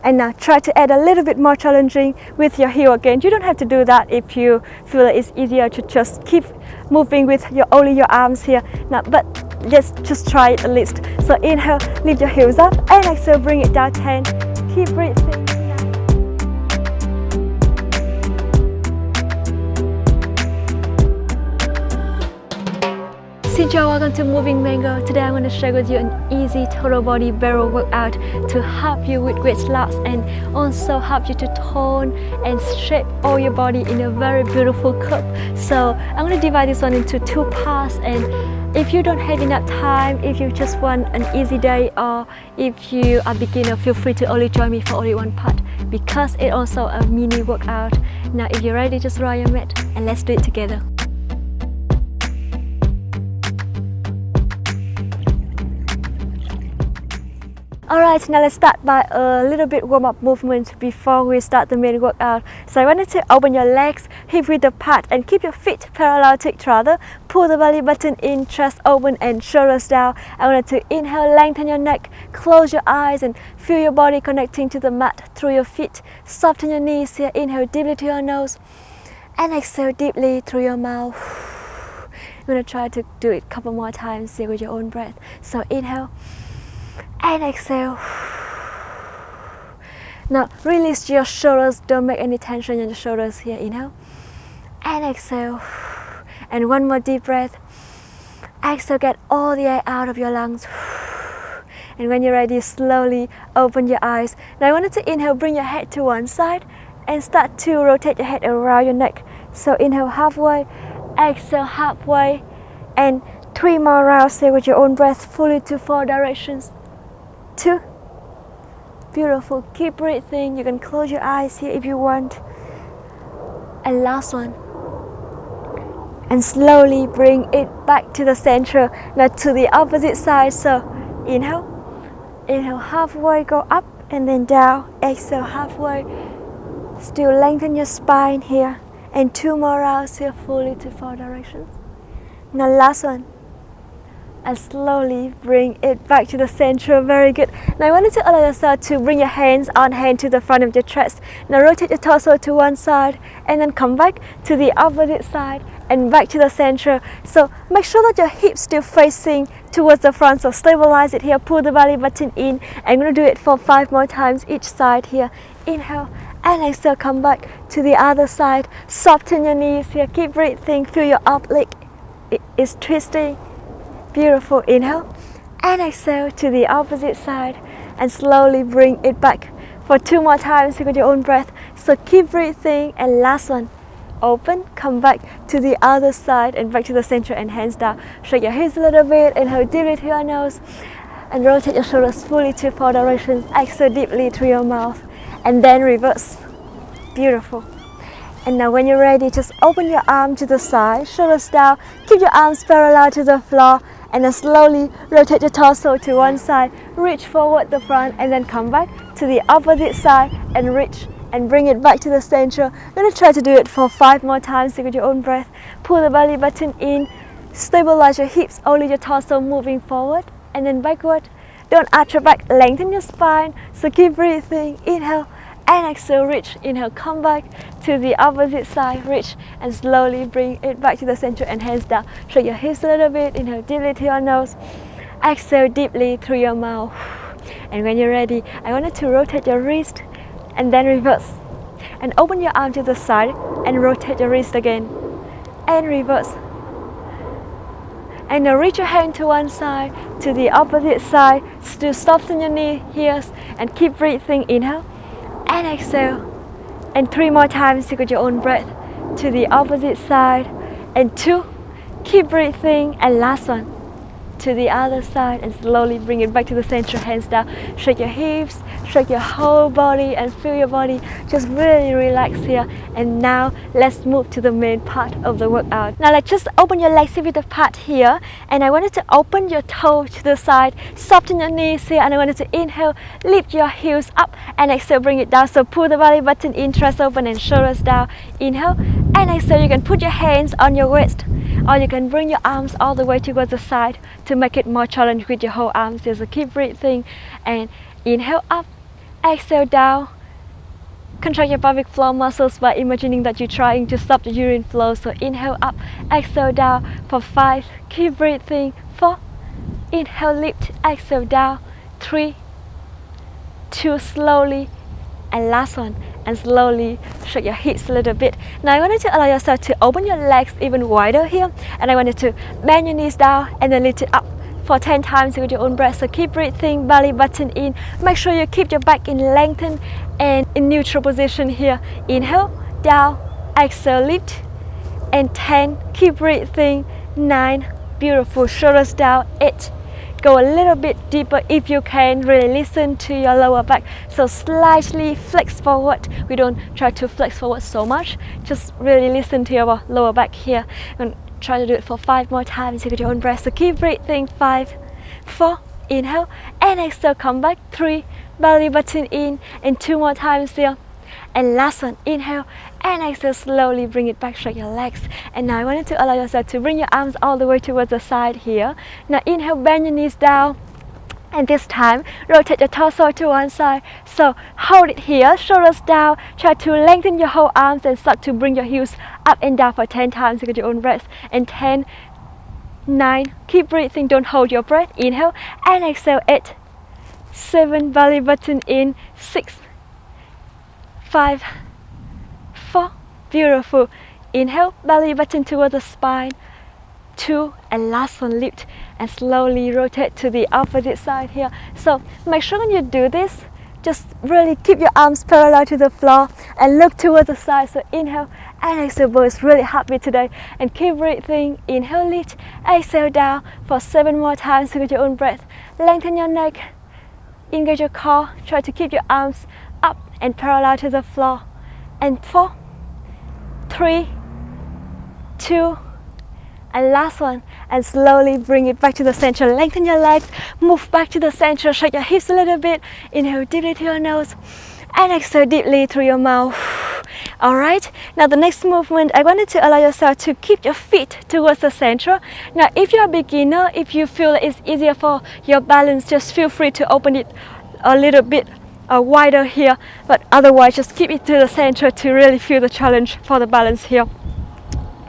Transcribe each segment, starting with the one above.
And now try to add a little bit more challenging with your heel again. You don't have to do that if you feel that it's easier to just keep moving with only your arms here. Now, but just try it at least. So inhale, lift your heels up, and exhale, bring it down 10. Keep breathing. Xin chào, welcome to Moving Mango. Today I'm going to share with you an easy total body barrel workout to help you with weight loss and also help you to tone and shape all your body in a very beautiful curve. So I'm going to divide this one into 2 parts, and if you don't have enough time, if you just want an easy day, or if you are a beginner, feel free to only join me for only one part because it's also a mini workout. Now if you're ready, just roll your mat and let's do it together. Alright, now let's start by a little bit warm-up movement before we start the main workout. So I want you to open your legs, hip width apart, and keep your feet parallel to each other. Pull the belly button in, chest open and shoulders down. I want you to inhale, lengthen your neck, close your eyes and feel your body connecting to the mat through your feet. Soften your knees here, inhale deeply to your nose and exhale deeply through your mouth. You're going to try to do it a couple more times here with your own breath. So inhale and exhale. Now release your shoulders, don't make any tension in your shoulders here. Inhale and exhale. And one more deep breath. Exhale, get all the air out of your lungs. And when you're ready, slowly open your eyes. Now I want you to inhale, bring your head to one side and start to rotate your head around your neck. So inhale halfway, exhale halfway, and 3 more rounds here with your own breath, fully to 4 directions. 2. Beautiful. Keep breathing. You can close your eyes here if you want. And last one. And slowly bring it back to the center. Now to the opposite side. So inhale. Inhale halfway, go up and then down. Exhale halfway. Still lengthen your spine here. And 2 more rounds here, fully to 4 directions. Now last one. And slowly bring it back to the center. Very good. Now I want you to allow yourself to bring your hands on hand to the front of your chest. Now rotate your torso to one side and then come back to the opposite side and back to the center. So make sure that your hips still facing towards the front. So stabilize it here. Pull the belly button in. I'm going to do it for 5 more times each side here. Inhale and exhale. Come back to the other side. Soften your knees here. Keep breathing. Feel your up leg is twisting. Beautiful. Inhale and exhale to the opposite side and slowly bring it back for 2 more times with your own breath. So keep breathing. And last one. Open, come back to the other side and back to the center and hands down. Shake your hips a little bit. Inhale deeply through your nose and rotate your shoulders fully to 4 directions. Exhale deeply through your mouth and then reverse. Beautiful. And now when you're ready, just open your arm to the side, shoulders down, keep your arms parallel to the floor, and then slowly rotate your torso to one side, reach forward the front, and then come back to the opposite side and reach and bring it back to the center. I'm going to try to do it for 5 more times with your own breath. Pull the belly button in, stabilize your hips, only your torso moving forward and then backward. Don't arch your back, lengthen your spine. So keep breathing. Inhale and exhale, reach. Inhale, come back to the opposite side, reach and slowly bring it back to the center and hands down. Shake your hips a little bit. Inhale deeply through your nose, exhale deeply through your mouth. And when you're ready, I want you to rotate your wrist and then reverse and open your arm to the side and rotate your wrist again and reverse. And now reach your hand to one side, to the opposite side. Still soften your knee here and keep breathing. Inhale and exhale. And 3 more times with your own breath to the opposite side. And 2. Keep breathing. And last one. To the other side and slowly bring it back to the center, hands down. Shake your hips, shake your whole body and feel your body just really relax here. And now let's move to the main part of the workout. Now let's just open your legs a bit apart here, and I want you to open your toe to the side, soften your knees here, and I want you to inhale, lift your heels up and exhale, bring it down. So pull the belly button in, chest open and shoulders down. Inhale and exhale. You can put your hands on your waist or you can bring your arms all the way towards the side to make it more challenging with your whole arms. So keep breathing and inhale up, exhale down. Contract your pelvic floor muscles by imagining that you're trying to stop the urine flow. So inhale up, exhale down for 5. Keep breathing. 4. Inhale, lift, exhale down. 3, 2, slowly, and last one. And slowly shake your hips a little bit. Now I want you to allow yourself to open your legs even wider here, and I want you to bend your knees down and then lift it up for 10 times with your own breath. So keep breathing, belly button in. Make sure you keep your back in lengthen and in neutral position here. Inhale, down, exhale, lift, and 10. Keep breathing. 9. Beautiful. Shoulders down. 8. Go a little bit deeper if you can. Really listen to your lower back. So slightly flex forward. We don't try to flex forward so much. Just really listen to your lower back here. And try to do it for 5 more times with your own breath. So keep breathing. 5, 4, inhale, and exhale, come back. 3, belly button in, and 2 more times here. And last one, inhale and exhale, slowly bring it back, shake your legs. And now I want you to allow yourself to bring your arms all the way towards the side here. Now inhale, bend your knees down. And this time, rotate your torso to one side. So hold it here, shoulders down. Try to lengthen your whole arms and start to bring your heels up and down for 10 times with your own breath. And 10, 9, keep breathing, don't hold your breath. Inhale and exhale. 8, 7, belly button in. 6, 5, 4, beautiful. Inhale, belly button towards the spine. 2, and last one, lift and slowly rotate to the opposite side here. So make sure when you do this, just really keep your arms parallel to the floor and look towards the side. So inhale and exhale, boys, really happy today. And keep breathing. Inhale, lift, exhale down for 7 more times with your own breath. Lengthen your neck, engage your core, try to keep your arms up and parallel to the floor. And 4, 3, 2, and last one, and slowly bring it back to the center. Lengthen your legs, move back to the center, shake your hips a little bit. Inhale deeply through your nose and exhale deeply through your mouth. Alright, now the next movement, I wanted to allow yourself to keep your feet towards the center. Now if you're a beginner, if you feel it's easier for your balance, just feel free to open it a little bit wider here, but otherwise just keep it to the center to really feel the challenge for the balance here.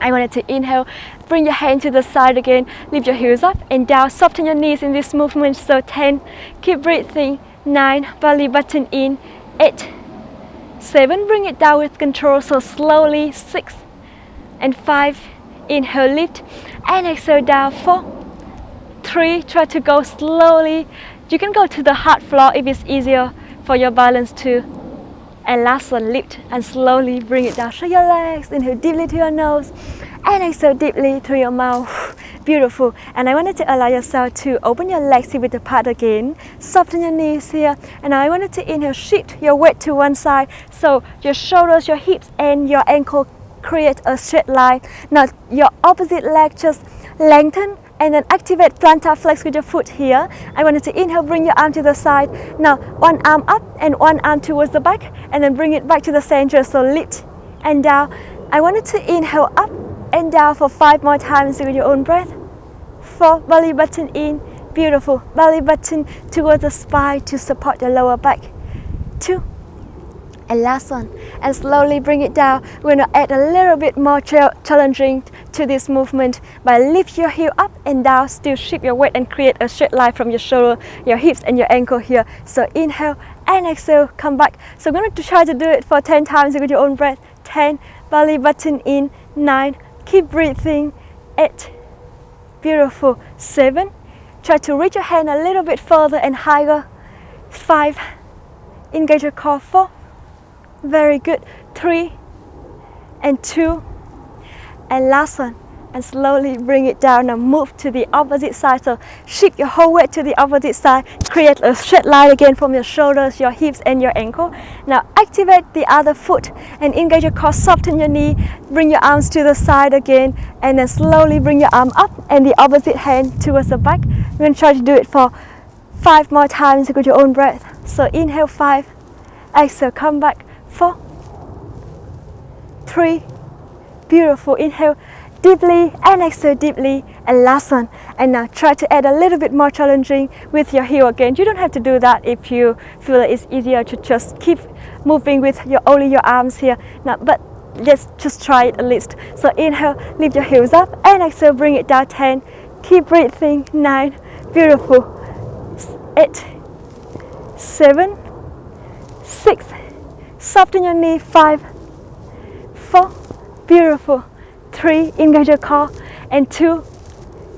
I wanted to inhale, bring your hand to the side again, lift your heels up and down, soften your knees in this movement. So 10, keep breathing. 9, belly button in. 8, 7, bring it down with control, so slowly. 6 and 5, inhale, lift and exhale down. 4, 3, try to go slowly. You can go to the hard floor if it's easier for your balance too. And last one, lift and slowly bring it down. Shake your legs, inhale deeply to your nose and exhale deeply through your mouth. Beautiful. And I wanted to allow yourself to open your legs hip width apart again. Soften your knees here. And I wanted to inhale, shift your weight to one side. So your shoulders, your hips and your ankle create a straight line. Now your opposite leg just lengthen and then activate plantar flex with your foot here. I wanted to inhale, bring your arm to the side. Now one arm up and one arm towards the back and then bring it back to the center. So lift and down. I wanted to inhale up and down for 5 more times with your own breath. 4, belly button in. Beautiful. Belly button towards the spine to support your lower back. 2, and last one, and slowly bring it down. We're going to add a little bit more challenging to this movement by lift your heel up and down, still shift your weight and create a straight line from your shoulder, your hips and your ankle here. So inhale and exhale, come back. So we're going to try to do it for 10 times with your own breath. 10, belly button in. 9, keep breathing. 8, beautiful. 7, try to reach your hand a little bit further and higher. 5, engage your core. 4, very good. 3 and 2 and last one, and slowly bring it down. Now move to the opposite side, so shift your whole weight to the opposite side, create a straight line again from your shoulders, your hips and your ankle. Now activate the other foot and engage your core, soften your knee, bring your arms to the side again and then slowly bring your arm up and the opposite hand towards the back. We're going to try to do it for 5 more times with your own breath. So inhale 5, exhale, come back. 4, 3, beautiful. Inhale deeply and exhale deeply, and last one. And now try to add a little bit more challenging with your heel again. You don't have to do that if you feel that it's easier to just keep moving with only your arms here. Now, but let's just try it at least. So inhale, lift your heels up, and exhale, bring it down. 10, keep breathing. 9, beautiful. 8, 7, 6, soften your knee. 5, 4, beautiful. 3, engage your core, and 2,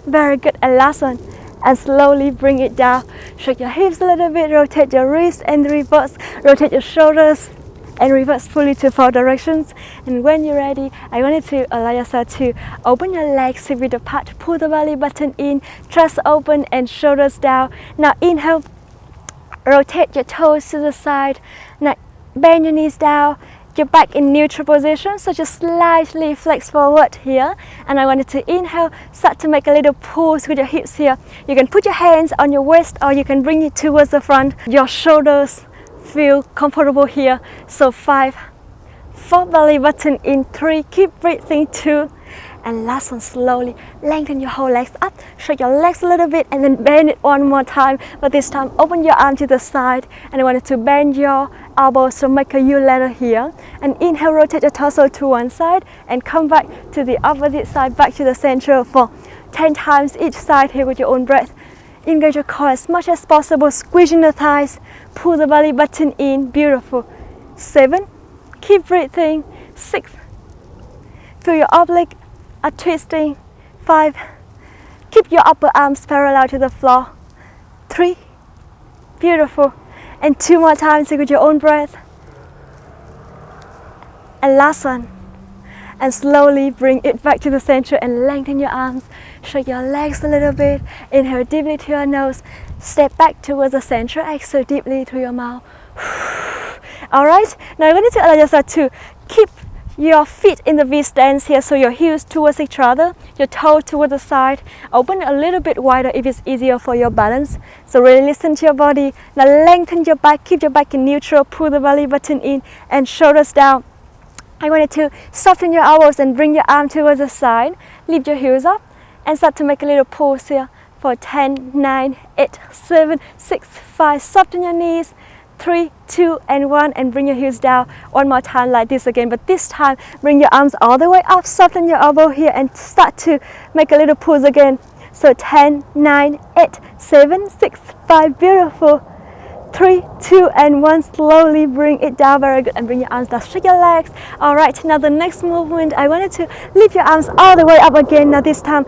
very good, and last one, and slowly bring it down. Shake your hips a little bit, rotate your wrists and reverse, rotate your shoulders and reverse fully to 4 directions. And when you're ready, I want you to allow yourself to open your legs, hip width apart, pull the belly button in, chest open and shoulders down. Now inhale, rotate your toes to the side. Now bend your knees down. You're back in neutral position, so just slightly flex forward here. And I wanted to inhale, start to make a little pulse with your hips here. You can put your hands on your waist, or you can bring it towards the front. Your shoulders feel comfortable here. So 5, 4, belly button in. 3, keep breathing. 2, and last one, slowly lengthen your whole legs up, shake your legs a little bit, and then bend it one more time. But this time open your arm to the side, and I wanted to bend your elbows to make a U letter here. And inhale, rotate your torso to one side and come back to the opposite side, back to the center for 10 times each side here with your own breath. Engage your core as much as possible, squeezing the thighs, pull the belly button in. Beautiful. 7, keep breathing. 6, feel your oblique are twisting. 5, keep your upper arms parallel to the floor. 3, beautiful. And 2 more times with your own breath. And last one. And slowly bring it back to the center and lengthen your arms. Shake your legs a little bit. Inhale deeply through your nose. Step back towards the center. Exhale deeply through your mouth. Alright, now I want you to allow yourself to keep your feet in the V stance here, so your heels towards each other, your toes towards the side. Open a little bit wider if it's easier for your balance. So really listen to your body. Now lengthen your back, keep your back in neutral, pull the belly button in and shoulders down. I want you to soften your elbows and bring your arm towards the side. Lift your heels up and start to make a little pulse here for 10, 9, 8, 7, 6, 5. Soften your knees. 3, 2, and 1, and bring your heels down. One more time like this again, but this time bring your arms all the way up, soften your elbow here and start to make a little pulse again. So 10, 9, 8, 7, 6, 5, beautiful. 3, 2, and 1, slowly bring it down. Very good, and bring your arms down, shake your legs. Alright, now the next movement, I wanted to lift your arms all the way up again. Now this time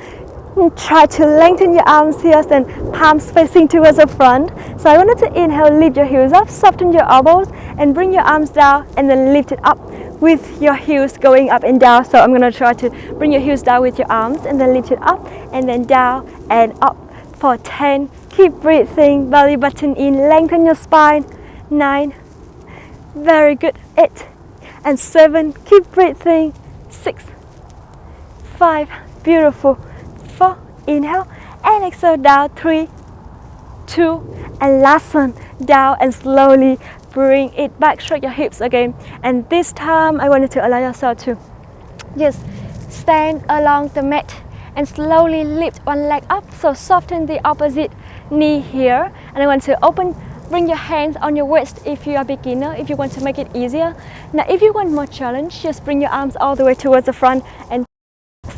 try to lengthen your arms here, then palms facing towards the front. So I wanted to inhale, lift your heels up, soften your elbows and bring your arms down, and then lift it up with your heels going up and down. So I'm going to try to bring your heels down with your arms and then lift it up and then down and up for 10. Keep breathing, belly button in, lengthen your spine. 9, very good. 8 and 7, keep breathing. 6, 5, beautiful. 4, inhale and exhale down. 3, 2, and last one, down and slowly bring it back. Stretch your hips again, and this time I wanted to allow yourself to just stand along the mat and slowly lift one leg up. So soften the opposite knee here, and I want to bring your hands on your waist if you are a beginner, if you want to make it easier. Now if you want more challenge, just bring your arms all the way towards the front and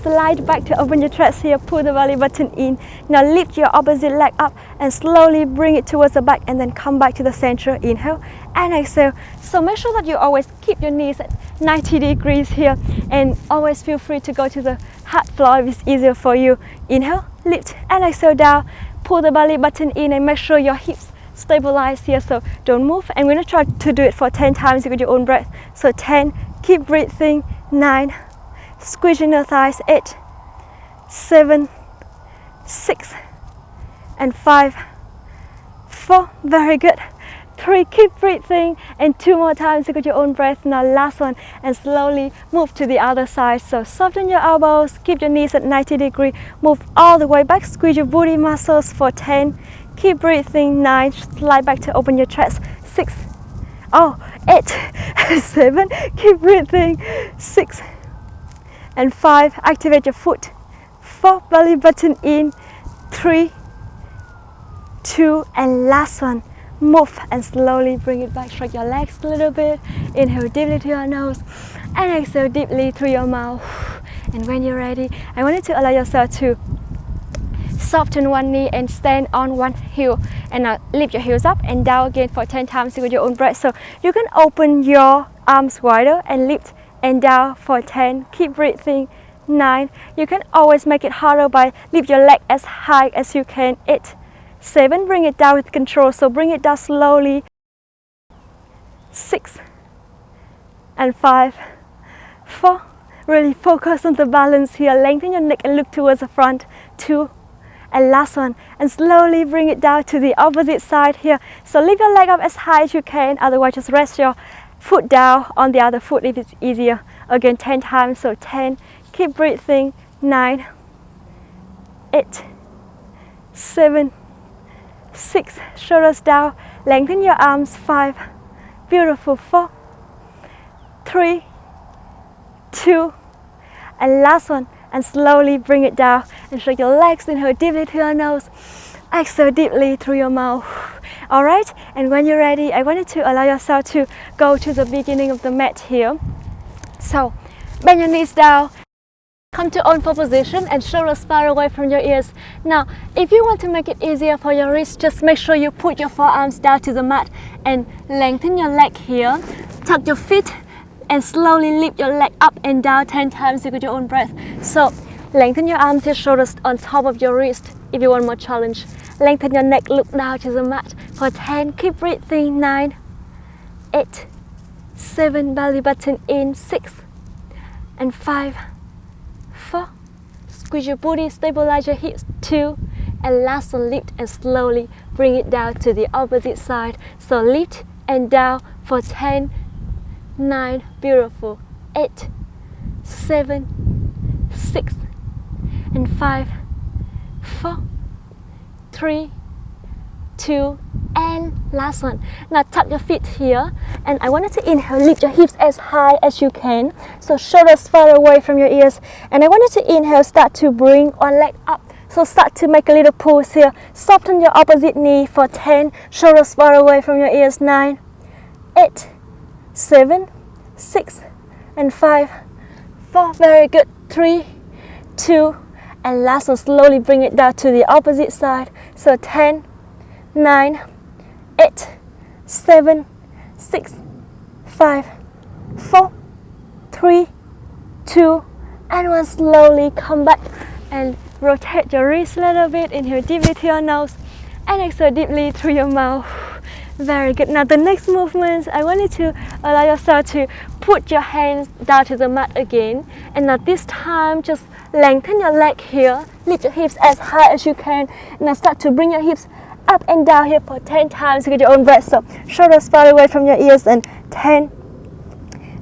slide back to open your chest here, pull the belly button in. Now lift your opposite leg up and slowly bring it towards the back and then come back to the center. Inhale and exhale. So make sure that you always keep your knees at 90 degrees here, and always feel free to go to the hard floor if it's easier for you. Inhale, lift and exhale down. Pull the belly button in and make sure your hips stabilize here, so don't move. And we're going to try to do it for 10 times with your own breath. So 10, keep breathing. 9, squeezing your thighs. 8, 7, 6, and 5, 4, very good. 3, keep breathing, and 2 more times with your own breath. Now last one, and slowly move to the other side. So soften your elbows, keep your knees at 90 degrees, move all the way back, squeeze your booty muscles for 10, keep breathing. 9, slide back to open your chest. 6, 8, 7, keep breathing. 6, and 5, activate your foot. 4, belly button in. 3, 2, and last one. Move and slowly bring it back. Stretch your legs a little bit. Inhale deeply to your nose and exhale deeply through your mouth. And when you're ready, I want you to allow yourself to soften one knee and stand on one heel, and now lift your heels up and down again for 10 times with your own breath. So you can open your arms wider and lift and down for 10. Keep breathing. 9. You can always make it harder by lift your leg as high as you can. 8. 7. Bring it down with control, so bring it down slowly. 6 and 5, 4. Really focus on the balance here. Lengthen your neck and look towards the front. 2, and last one, and slowly bring it down to the opposite side here. So lift your leg up as high as you can, otherwise just rest your foot down on the other foot if it's easier. Again, 10 times, so 10. Keep breathing. 9, 8, 7, 6, shoulders down, lengthen your arms. 5, beautiful. 4, 3, 2, and last one, and slowly bring it down and stretch your legs. Inhale deeply through your nose, exhale deeply through your mouth. Alright, and when you're ready, I want you to allow yourself to go to the beginning of the mat here. So bend your knees down, come to own position and shoulders far away from your ears. Now if you want to make it easier for your wrist, just make sure you put your forearms down to the mat and lengthen your leg here. Tuck your feet and slowly lift your leg up and down 10 times with your own breath. So lengthen your arms, your shoulders on top of your wrist if you want more challenge. Lengthen your neck, look down to the mat for 10. Keep breathing. 9, 8, 7, belly button in. 6 and 5, 4. Squeeze your booty, stabilize your hips. 2, and last one, lift and slowly bring it down to the opposite side. So lift and down for 10, 9, beautiful. 8, 7, 6, and 5, 4, 3, 2, and last one. Now tuck your feet here, and I want you to inhale, lift your hips as high as you can, so shoulders far away from your ears. And I want you to inhale, start to bring one leg up, so start to make a little pulse here. Soften your opposite knee for 10, shoulders far away from your ears. 9, 8, 7, 6, and 5, 4, very good. 3, 2, and last one, slowly bring it down to the opposite side. So 10, 9, 8, 7, 6, 5, 4, 3, 2, and 1. Slowly come back and rotate your wrist a little bit. Inhale deeply through your nose and exhale deeply through your mouth. Very good. Now the next movement, I want you to allow yourself to put your hands down to the mat again, and now this time just lengthen your leg here, lift your hips as high as you can, and now start to bring your hips up and down here for 10 times with your own breath. So shoulders far away from your ears, and 10,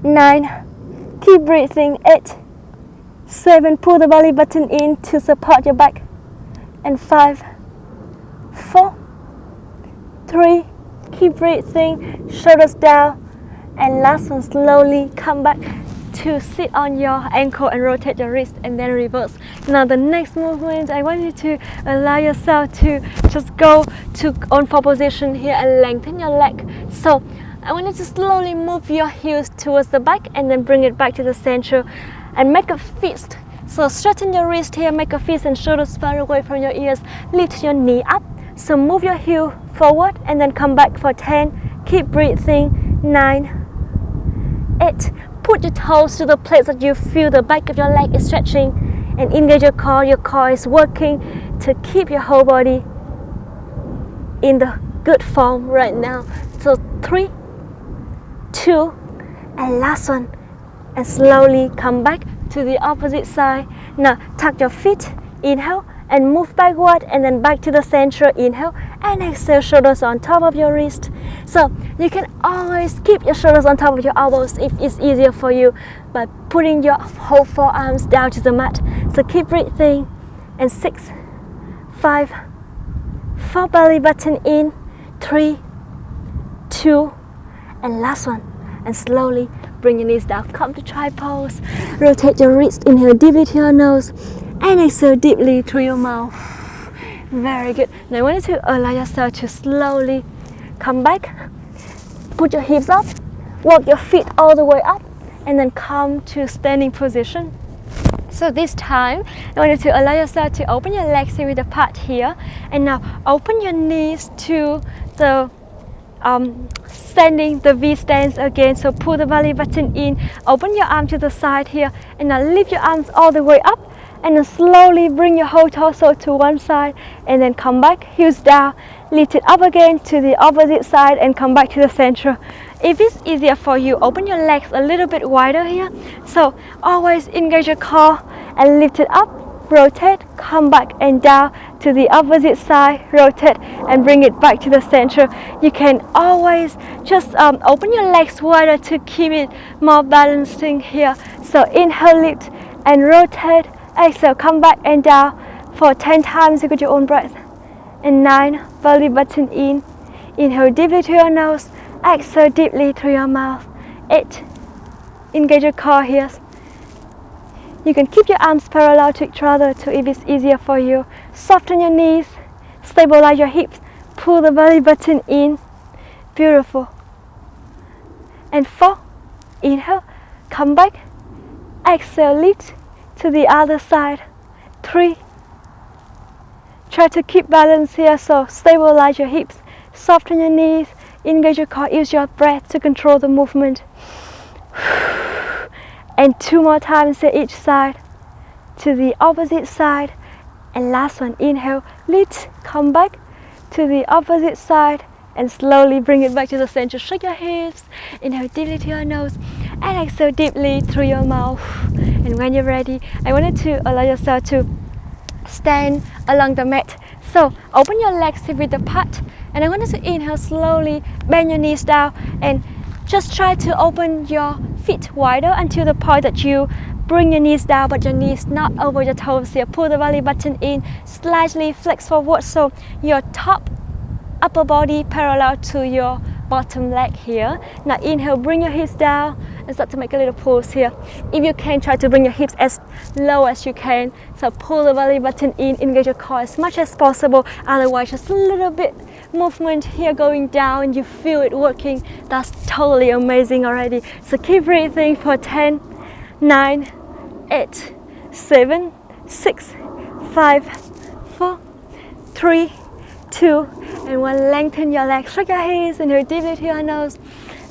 9, keep breathing. 8, 7, pull the belly button in to support your back, and 5, 4, 3, keep breathing, shoulders down, and last one, slowly come back to sit on your ankle and rotate your wrist and then reverse. Now the next movement, I want you to allow yourself to just go to on position here and lengthen your leg. So I want you to slowly move your heels towards the back and then bring it back to the center and make a fist. So straighten your wrist here, make a fist, and shoulders far away from your ears. Lift your knee up. So move your heel forward and then come back for 10. Keep breathing. 9, 8. Put your toes to the place that you feel the back of your leg is stretching, and engage your core. Your core is working to keep your whole body in the good form right now. So 3, 2, and last one, and slowly come back to the opposite side. Now tuck your feet, inhale, and move backward and then back to the center. Inhale and exhale, shoulders on top of your wrist. So you can always keep your shoulders on top of your elbows if it's easier for you by putting your whole forearms down to the mat. So keep breathing. And 6, 5, 4, belly button in. 3, 2, and last one. and slowly bring your knees down. Come to try pose. Rotate your wrist. Inhale deeply to your nose and exhale deeply through your mouth. Very good. Now I want you to allow yourself to slowly come back. Put your hips up. Walk your feet all the way up and then come to standing position. So this time, I want you to allow yourself to open your legs here with the part here, and now open your knees to the standing, the V stance again. So pull the belly button in, open your arm to the side here, and now lift your arms all the way up, and then slowly bring your whole torso to one side, and then come back, heels down, lift it up again to the opposite side, and come back to the center. If it's easier for you, open your legs a little bit wider here. So always engage your core and lift it up, rotate, come back and down to the opposite side, rotate and bring it back to the center. You can always just open your legs wider to keep it more balancing here. So inhale, lift and rotate, exhale, come back and down for 10 times with your own breath. And 9, belly button in, inhale deeply to your nose, exhale deeply through your mouth. 8, engage your core here. You can keep your arms parallel to each other too if it's easier for you. Soften your knees, stabilize your hips, pull the belly button in. Beautiful. And 4, inhale, come back, exhale, lift to the other side. 3, try to keep balance here, so stabilize your hips, soften your knees, engage your core, use your breath to control the movement. And 2 more times to each side, to the opposite side. And last one, inhale, lift, come back to the opposite side and slowly bring it back to the center. Shake your hips, inhale deeply to your nose and exhale deeply through your mouth. And when you're ready, I wanted to allow yourself to stand along the mat. So open your legs with the part, and I want you to inhale slowly, bend your knees down and just try to open your feet wider until the point that you bring your knees down but your knees not over your toes here. Pull the belly button in, slightly flex forward so your top upper body parallel to your bottom leg here. Now inhale, bring your hips down and start to make a little pulse here. If you can, try to bring your hips as low as you can. So pull the belly button in, engage your core as much as possible. Otherwise, just a little bit movement here going down and you feel it working. That's totally amazing already. So keep breathing for 10, 9, 8, 7, 6, 5, 4, 3, 2, and 1. Lengthen your legs, stretch your hips, inhale deeply to your nose,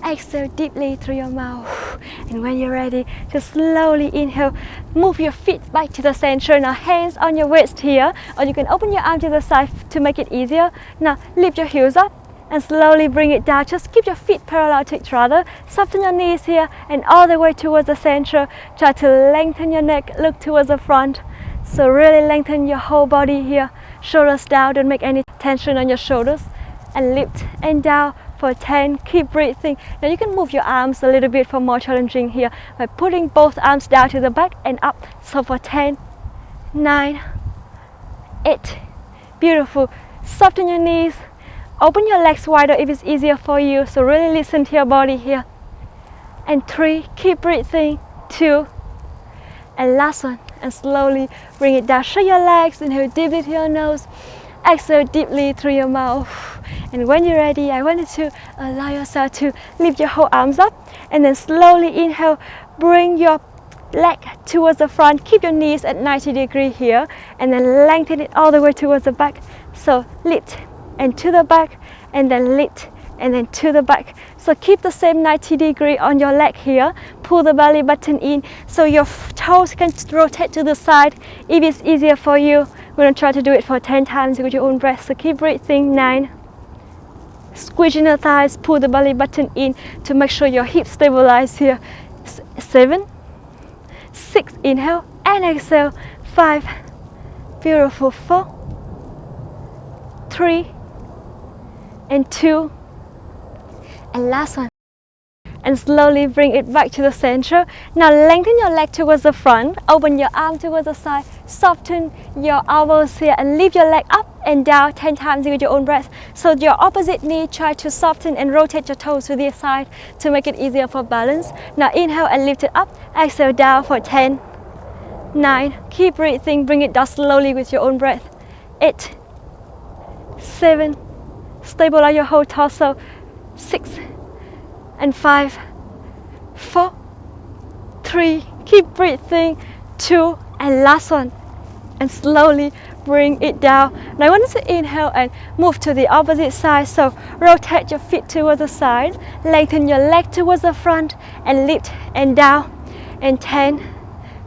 exhale deeply through your mouth. And when you're ready, just slowly inhale, move your feet back to the center. Now hands on your waist here, or you can open your arm to the side to make it easier. Now lift your heels up and slowly bring it down. Just keep your feet parallel to each other. Soften your knees here and all the way towards the center. Try to lengthen your neck, look towards the front. So really lengthen your whole body here. Shoulders down, don't make any tension on your shoulders. And lift and down for 10. Keep breathing. Now you can move your arms a little bit for more challenging here by putting both arms down to the back and up. So for 10, 9, 8. Beautiful. Soften your knees. Open your legs wider if it's easier for you. So really listen to your body here. And 3. Keep breathing. 2. And last one. And slowly bring it down. Shake your legs. Inhale deeply to your nose. Exhale deeply through your mouth. And when you're ready, I want you to allow yourself to lift your whole arms up and then slowly inhale, bring your leg towards the front, keep your knees at 90 degrees here and then lengthen it all the way towards the back. So lift and to the back and then lift and then to the back. So keep the same 90 degree on your leg here. Pull the belly button in so your toes can rotate to the side if it's easier for you. We're going to try to do it for 10 times with your own breath. So keep breathing. 9. Squeeze in the thighs, pull the belly button in to make sure your hips stabilize here. 7. 6. Inhale and exhale. 5. Beautiful. 4. 3. And 2. And last one. and slowly bring it back to the center. Now lengthen your leg towards the front, open your arm towards the side, soften your elbows here and lift your leg up and down 10 times with your own breath. So your opposite knee, try to soften and rotate your toes to the side to make it easier for balance. Now inhale and lift it up, exhale down for 10, 9, keep breathing, bring it down slowly with your own breath. 8, 7, stabilize your whole torso, 6, and 5, 4, 3, keep breathing, 2, and last one, and slowly bring it down. Now I want you to inhale and move to the opposite side, so rotate your feet towards the side, lengthen your leg towards the front, and lift and down, and 10,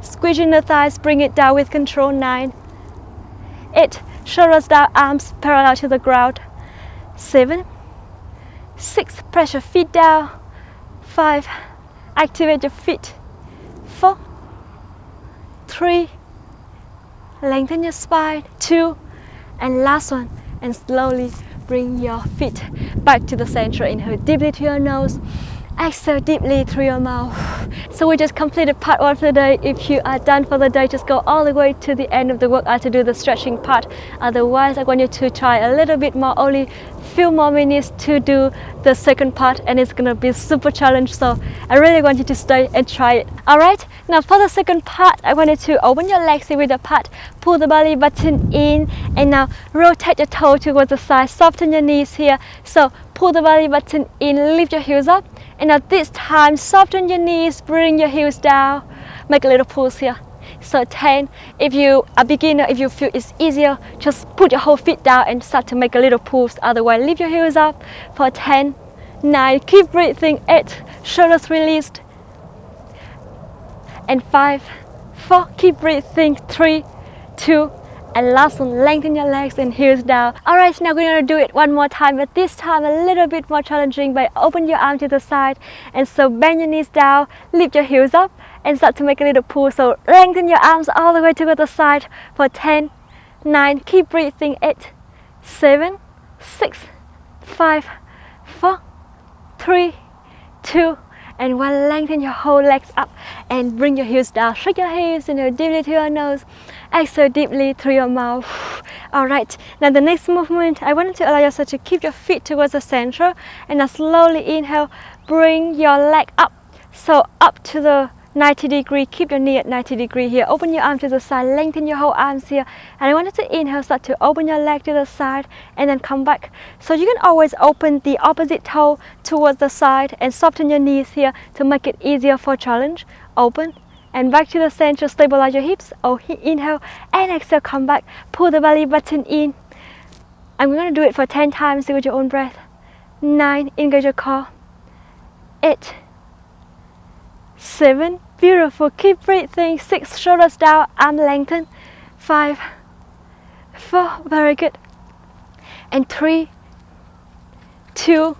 squeezing the thighs, bring it down with control, 9, 8, shoulders down, arms parallel to the ground, 7, 6, press your feet down, 5, activate your feet, 4, 3, lengthen your spine, 2, and last one, and slowly bring your feet back to the center. Inhale deeply through your nose, exhale deeply through your mouth. So we just completed part 1 for the day. If you are done for the day, just go all the way to the end of the workout to do the stretching part. Otherwise, I want you to try a little bit more, only few more minutes to do the second part, and it's gonna be super challenge, so I really want you to stay and try it. Alright, now for the second part, I want you to open your legs with the pad, pull the belly button in, and now rotate your toe towards the side, soften your knees here, so pull the belly button in, lift your heels up, and now this time soften your knees, bring your heels down, make a little pulse here. So 10, if you are a beginner, if you feel it's easier, just put your whole feet down and start to make a little pulse. Otherwise, lift your heels up for 10, 9, keep breathing, 8, shoulders released, and 5, 4, keep breathing, 3, 2, and last one, lengthen your legs and heels down. Alright, now we're going to do it one more time, but this time a little bit more challenging by open your arm to the side, and so bend your knees down, lift your heels up, and start to make a little pull. So lengthen your arms all the way to the side for 10, 9, keep breathing, 8, 7, 6, 5, 4, 3, 2, and 1. Lengthen your whole legs up and bring your heels down. Shake your hips, inhale deeply through your nose, exhale deeply through your mouth. Alright, now the next movement, I want you to allow yourself to keep your feet towards the center, and now slowly inhale, bring your leg up, so up to the 90 degree, keep your knee at 90 degree here, open your arm to the side, lengthen your whole arms here, and I want you to inhale, start to open your leg to the side and then come back. So you can always open the opposite toe towards the side and soften your knees here to make it easier for challenge. Open and back to the center, stabilize your hips, inhale and exhale, come back, pull the belly button in. I'm going to do it for 10 times with your own breath. 9, engage your core. 8, 7, beautiful, keep breathing, 6, shoulders down, arm lengthen, 5, 4, very good, and 3, 2,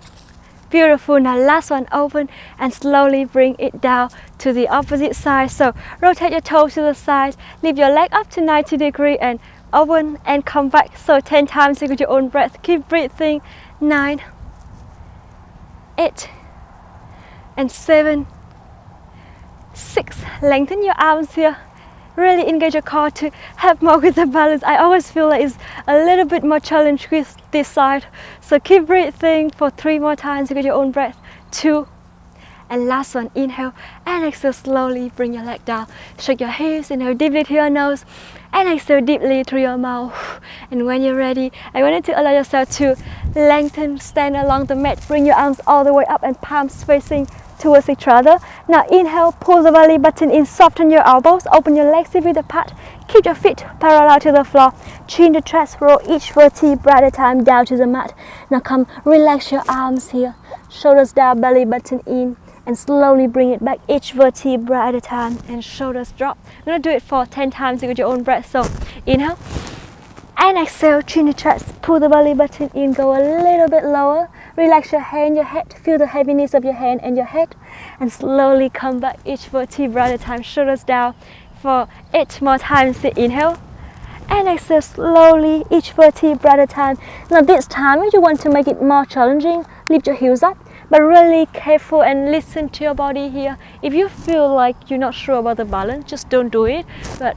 beautiful. Now last one, open and slowly bring it down to the opposite side. So rotate your toes to the side, lift your leg up to 90 degree and open and come back. So 10 times with your own breath, keep breathing, 9, 8, and 7, 6, lengthen your arms here, really engage your core to help more with the balance. I always feel like it's a little bit more challenge with this side, so keep breathing for 3 more times with your own breath. 2, and last one, inhale and exhale, slowly bring your leg down, shake your hips, inhale deeply through your nose and exhale deeply through your mouth. And when you're ready, I want you to allow yourself to lengthen, stand along the mat, bring your arms all the way up and palms facing towards each other. Now inhale, pull the belly button in, soften your elbows, open your legs with the pad, keep your feet parallel to the floor, chin to chest, roll each vertebra at a time down to the mat. Now come, relax your arms here, shoulders down, belly button in, and slowly bring it back each vertebra at a time, and shoulders drop. I'm going to do it for 10 times with your own breath. So inhale and exhale, chin to chest, pull the belly button in, go a little bit lower, relax your hand, your head, feel the heaviness of your hand and your head, and slowly come back each vertebra at a time, shoulders down for 8 more times. Inhale and exhale slowly each vertebra at a time. Now this time, if you want to make it more challenging, lift your heels up, but really careful and listen to your body here. If you feel like you're not sure about the balance, just don't do it, but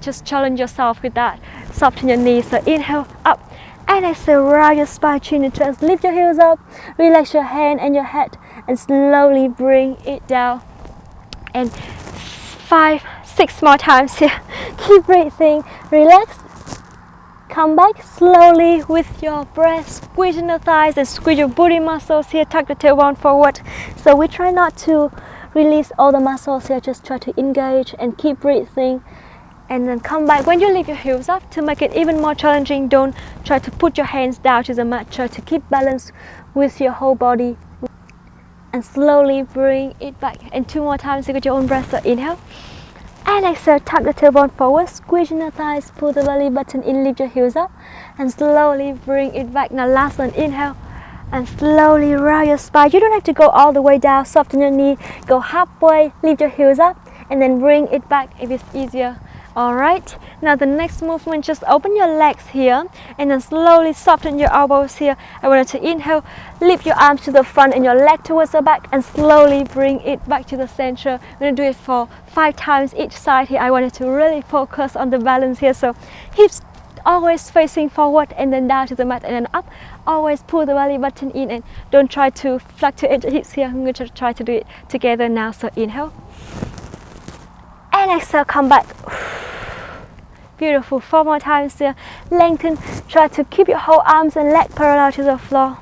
just challenge yourself with that. Soften your knees. So inhale up and exhale, round your spine, chin and chest. Lift your heels up, relax your hand and your head, and slowly bring it down. And 5, 6 more times here. Keep breathing, relax. Come back slowly with your breath, squeezing the thighs and squeeze your booty muscles here. Tuck the tailbone forward. So we try not to release all the muscles here, just try to engage and keep breathing. And then come back. When you lift your heels up, to make it even more challenging, don't try to put your hands down to the mat. Try to keep balance with your whole body. And slowly bring it back. And 2 more times, take your own breath. So inhale. And exhale, tuck the tailbone forward, squeezing the thighs, pull the belly button in, lift your heels up, and slowly bring it back. Now last one, inhale, and slowly round your spine. You don't have to go all the way down, soften your knee, go halfway, lift your heels up, and then bring it back if it's easier. Alright, now the next movement, just open your legs here and then slowly soften your elbows here. I want you to inhale, lift your arms to the front and your leg towards the back, and slowly bring it back to the center. I'm going to do it for 5 times each side here. I want you to really focus on the balance here. So hips always facing forward and then down to the mat and then up. Always pull the belly button in and don't try to fluctuate the hips here. I'm going to try to do it together now. So inhale. And exhale, come back. Beautiful. 4 more times here. Lengthen. Try to keep your whole arms and leg parallel to the floor.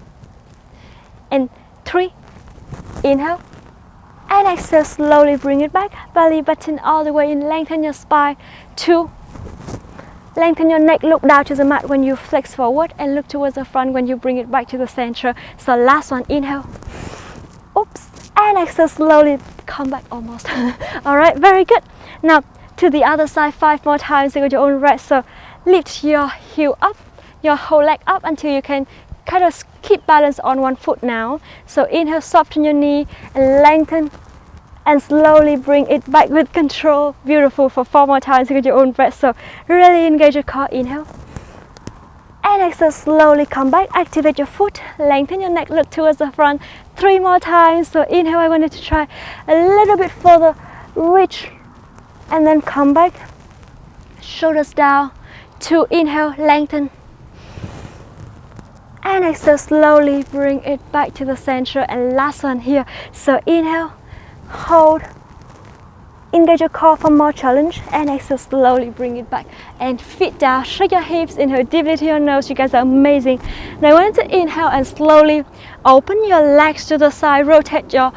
And 3. Inhale. And exhale, slowly bring it back. Belly button all the way in. Lengthen your spine. 2. Lengthen your neck. Look down to the mat when you flex forward, and look towards the front when you bring it back to the center. So last one. Inhale. Oops. And exhale, slowly come back almost. Alright, very good. Now to the other side, 5 more times with your own breath. So lift your heel up, your whole leg up until you can kind of keep balance on one foot now. So inhale, soften your knee and lengthen, and slowly bring it back with control. Beautiful. For 4 more times with your own breath. So really engage your core. Inhale. And exhale, slowly come back, activate your foot, lengthen your neck, look towards the front. 3 more times. So inhale, I wanted to try a little bit further, reach, and then come back, shoulders down. 2, inhale, lengthen. And exhale, slowly bring it back to the center. And last one here. So inhale, hold, engage your core for more challenge, and exhale, slowly bring it back and feet down. Shake your hips, inhale deeply to your nose. You guys are amazing. Now I want you to inhale and slowly open your legs to the side, rotate your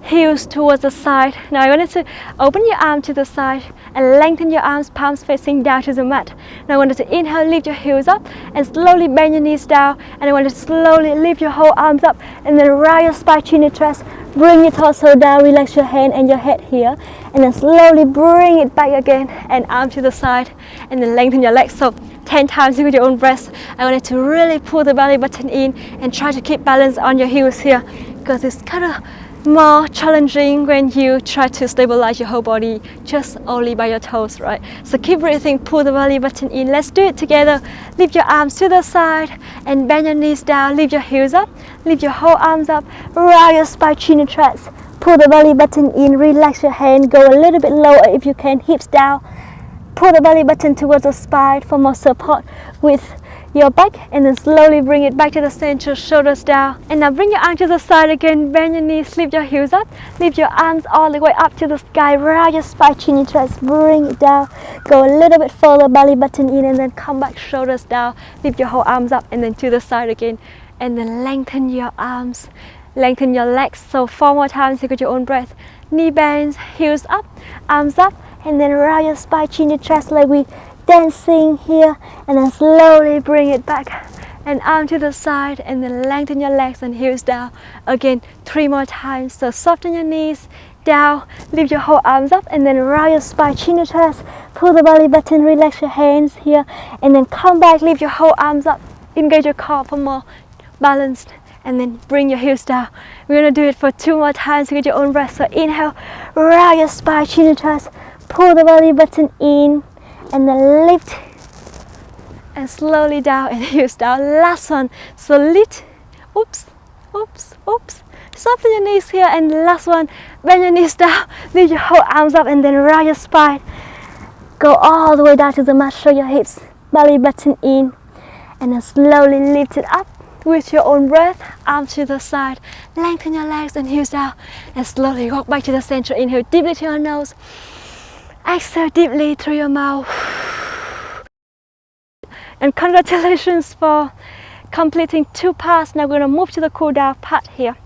heels towards the side. Now I want you to open your arm to the side and lengthen your arms, palms facing down to the mat. Now I want you to inhale, lift your heels up and slowly bend your knees down, and I want you to slowly lift your whole arms up and then round your spine, chin and chest. Bring your torso down, relax your hand and your head here, and then slowly bring it back again and arm to the side, and then lengthen your legs. So 10 times with your own breath. I want you to really pull the belly button in and try to keep balance on your heels here, because it's kind of more challenging when you try to stabilize your whole body just only by your toes, right? So keep breathing, pull the belly button in. Let's do it together. Lift your arms to the side and bend your knees down. Lift your heels up, lift your whole arms up, round your spine, chin and chest. Pull the belly button in, relax your hand, go a little bit lower if you can, hips down. Pull the belly button towards the spine for more support with your back, and then slowly bring it back to the center, shoulders down. And now bring your arms to the side again, bend your knees, lift your heels up, lift your arms all the way up to the sky, round your spine, chin and chest, bring it down, go a little bit further, belly button in, and then come back, shoulders down, lift your whole arms up and then to the side again, and then lengthen your arms, lengthen your legs. So 4 more times, take your own breath. Knee bends, heels up, arms up, and then round your spine, chin and chest like we dancing here, and then slowly bring it back and arm to the side, and then lengthen your legs and heels down again 3 more times. So soften your knees down, lift your whole arms up, and then round your spine, chin to chest, pull the belly button, relax your hands here, and then come back, lift your whole arms up, engage your core for more balanced, and then bring your heels down. We're going to do it for 2 more times with your own breath. So inhale, round your spine, chin to chest, pull the belly button in, and then lift and slowly down and heels down. Last one. So lift, oops, oops, oops. soften your knees here, and last one, bend your knees down, lift your whole arms up and then round your spine. Go all the way down to the mat, show your hips, belly button in, and then slowly lift it up with your own breath, arms to the side, lengthen your legs and heels down, and slowly walk back to the center. Inhale deeply to your nose, exhale deeply through your mouth. And congratulations for completing 2 parts. Now we're going to move to the cool down part here.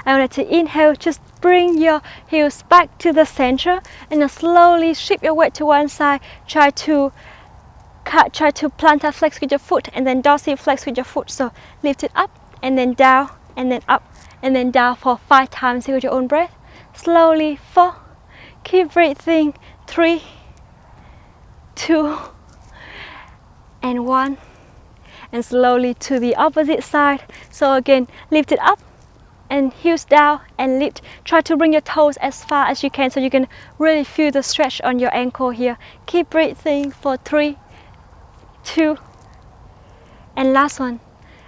I want you to inhale, just bring your heels back to the center and then slowly shift your weight to one side. Try to plantar flex with your foot and then dorsal flex with your foot. So lift it up and then down and then up and then down for 5 times with your own breath. Slowly 4, keep breathing, 3, 2, and 1. And slowly to the opposite side. So again, lift it up and heels down and lift. Try to bring your toes as far as you can so you can really feel the stretch on your ankle here. Keep breathing for 3, 2, and last one.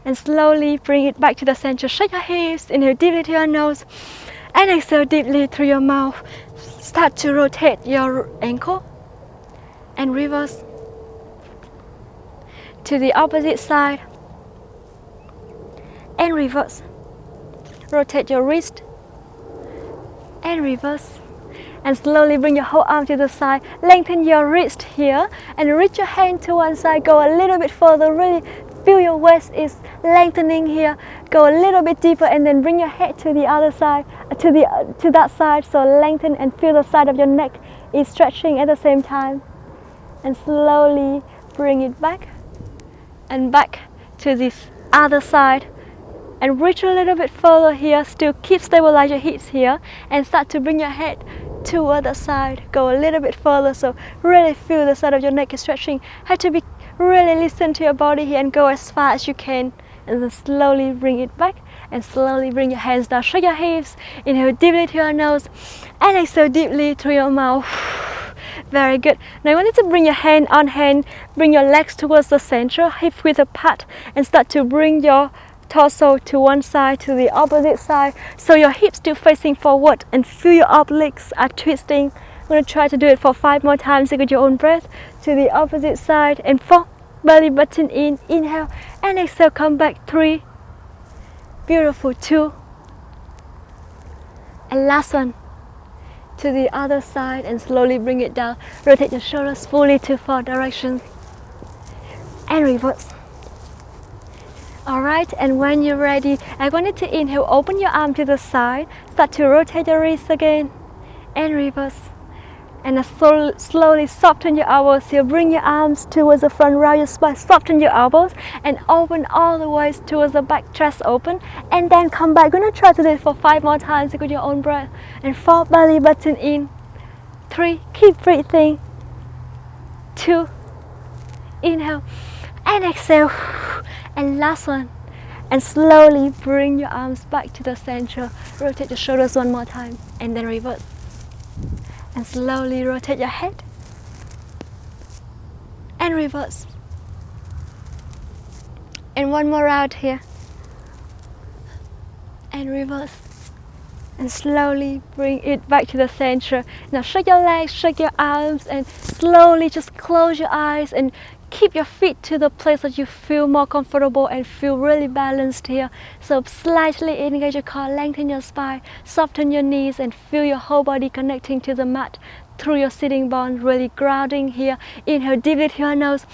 And slowly bring it back to the center. Shake your hips, inhale deeply to your nose and exhale deeply through your mouth. Start to rotate your ankle and reverse to the opposite side and reverse. Rotate your wrist and reverse, and slowly bring your whole arm to the side. Lengthen your wrist here and reach your hand to one side. Go a little bit further, really feel your waist is lengthening here. Go a little bit deeper and then bring your head to the other side, to that side. So lengthen and feel the side of your neck is stretching at the same time, and slowly bring it back and back to this other side. And reach a little bit further here. Still keep stabilize your hips here and start to bring your head toward the side. Go a little bit further, so really feel the side of your neck is stretching. Have to be really listen to your body here and go as far as you can, and then slowly bring it back and slowly bring your hands down. Shake your hips, inhale deeply to your nose and exhale deeply through your mouth. Very good. Now I want you to bring your hand on hand, bring your legs towards the center, hip width apart, and start to bring your torso to one side, to the opposite side, so your hips still facing forward and feel your obliques are twisting. I'm going to try to do it for 5 more times with your own breath. To the opposite side, and 4, belly button in, inhale and exhale, come back, 3, beautiful, 2, and last one. To the other side and slowly bring it down. Rotate your shoulders fully to 4 directions and reverse. Alright, and when you're ready, I want you to inhale, open your arm to the side, start to rotate your wrists again and reverse. And slowly soften your elbows here, bring your arms towards the front, round your spine, soften your elbows and open all the way towards the back, chest open, and then come back. We're going to try to do it for 5 more times with your own breath. And 4, belly button in, 3, keep breathing, 2, inhale and exhale, and last one. And slowly bring your arms back to the center, rotate your shoulders 1 more time and then reverse. And slowly rotate your head and reverse. And 1 more round here and reverse. And slowly bring it back to the center. Now shake your legs, shake your arms, and slowly just close your eyes and keep your feet to the place that you feel more comfortable and feel really balanced here. So slightly engage your core, lengthen your spine, soften your knees, and feel your whole body connecting to the mat through your sitting bones, really grounding here. Inhale deeply through your nose,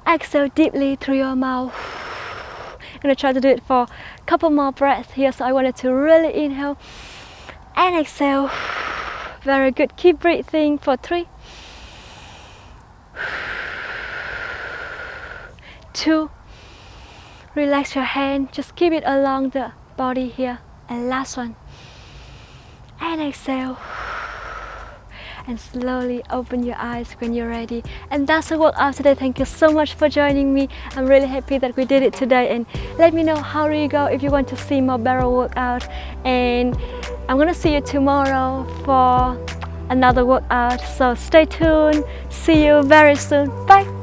exhale deeply through your mouth. I'm going to try to do it for a couple more breaths here. So I wanted to really inhale and exhale. Very good. Keep breathing for 3, 2, relax your hand, just keep it along the body here, and last one, and exhale, and slowly open your eyes when you're ready. And that's the workout today. Thank you so much for joining me. I'm really happy that we did it today, and let me know how you go if you want to see more barrel workout. And I'm gonna see you tomorrow for another workout, so stay tuned. See you very soon. Bye.